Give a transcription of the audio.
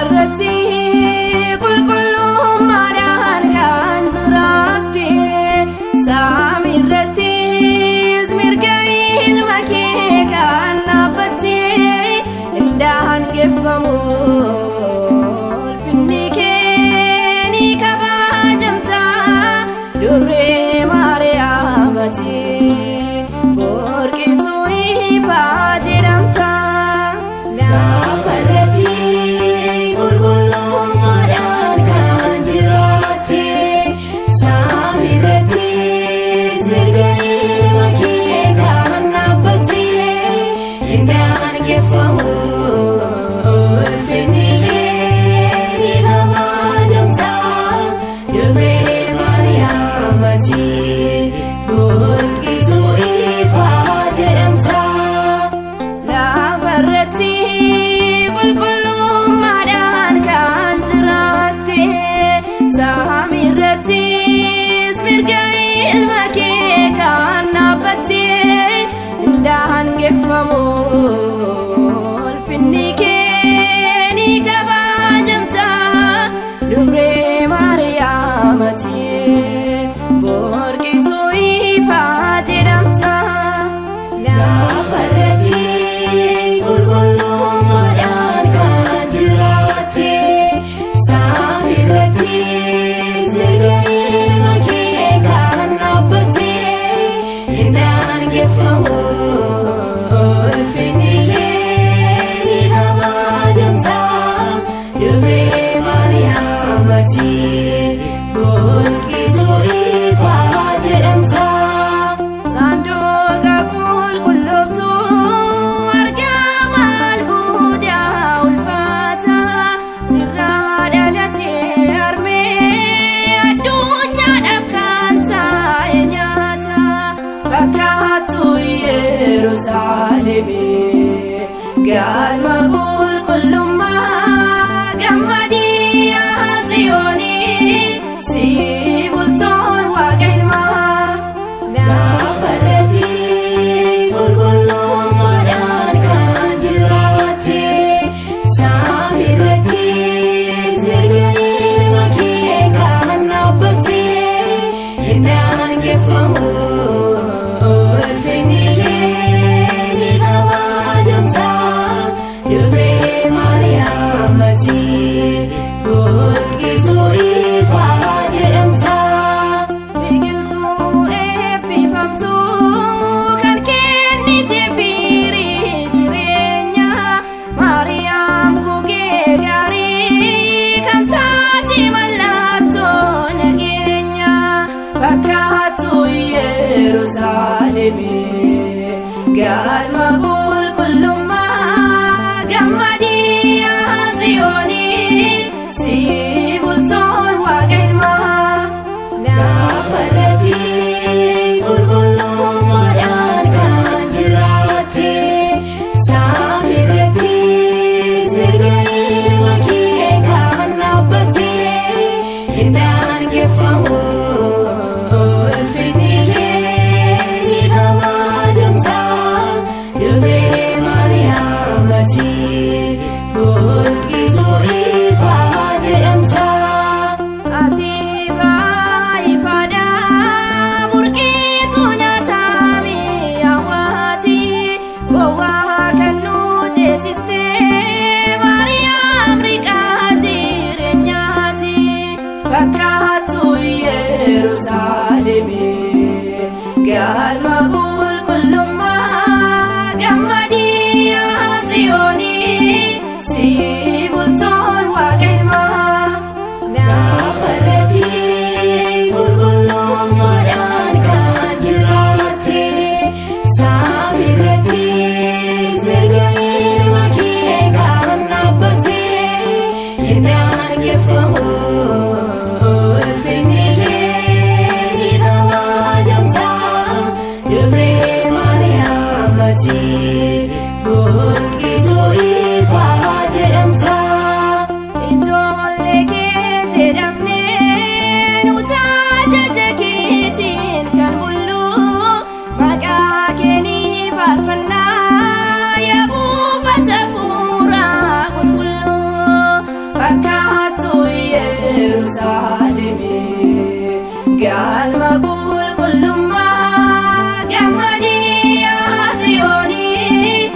farratti qulqullummaadhaan kan jiraate saamirrattis mirga ilma kee kan dhaabbate indaan geeffamu ulfinni kee ni kabajamta dubree maariyaamati borqitu ifaa jedhamta. Lafarratti qulqullummaadhaan kan jiraate saamirrattis mirga ilma kee kan dhaabbate indaan geeffamu ulfinni kee ni kabajamta dubree maariyaamati borqitu ifaa jedhamta. Lafarratti qulqullummaadhaan kan jiraate saamirrattis mirga ilma kee kan dhaabbate indaan geeffamu ulfinni kee ni kabajamta dubree maariyaamati borqitu ifaa jedhamta. Lafarratti qulqullummaadhaan kan jiraate saamirrattis mirga ilma kee kan dhaabbate indaan geeffamu ulfinni kee ni kabajamta dubree maariyaamati borqitu ifaa jedhamta. Sanduuqa qulqullooftuu argama albuudaa ulfaata sirraa dhalatee armee addunyaadhaaf kan taa'e nyaata fakkaattu Yerusaalemii galma qulqullummaa gammadii yaa Tsiyoonii si bultoon Waaqa Ilmaa. Lafarratti qulqullummaadhaan kan jiraate saamirrattis mirga ilma kee kan dhaabbate indaan geeffamu ulfinni kee ni kabajamta dubree maariyaamati borqitu ifaa jedhamta. Biqiltuu eebbifamtuu kan kennite firii jireenya Maariyaam gugee gaarii kan taate mallattoo nageenya fakkaattu Yerusaalemii galma qulqullummaa gammadii yaa Tsiyoonii si bultoon Waaqa Ilmaa. Lafarratti qulqullummaadhaan kan jiraate saamirrattis mirga ilma kee kan dhaabbate indaan geeffamu ulfinni kee ni kabajamta dubree maariyaamati borqitu ifaa jedhamta. Ati baay'ifaadhaa burqitu nyaataami yaawwaati bowwaa kan nu ceesistee Maariyaam riqaa jireenyaati fakkaattu Yerusaalemii galma qulqullummaa gammadii yaa Tsiyoonii si bultoon Waaqa Ilmaa. Lafarratti qulqullummaadhaan kan jiraate saamirrattis mirga ilma kee kan dhaabbate indaan geeffamu ulfinni kee ni kabajamta dubree maariyaamati borqitu ifaa jedhamta. Ijoollee kee jedhamnee nu tajaajila keetiin kan mul'u maqaa kee ni faarfannaa yaa buufata fuuraa qulqulluu Yerusaalemi galma qulqullummaa gammadii yaa Siyoonii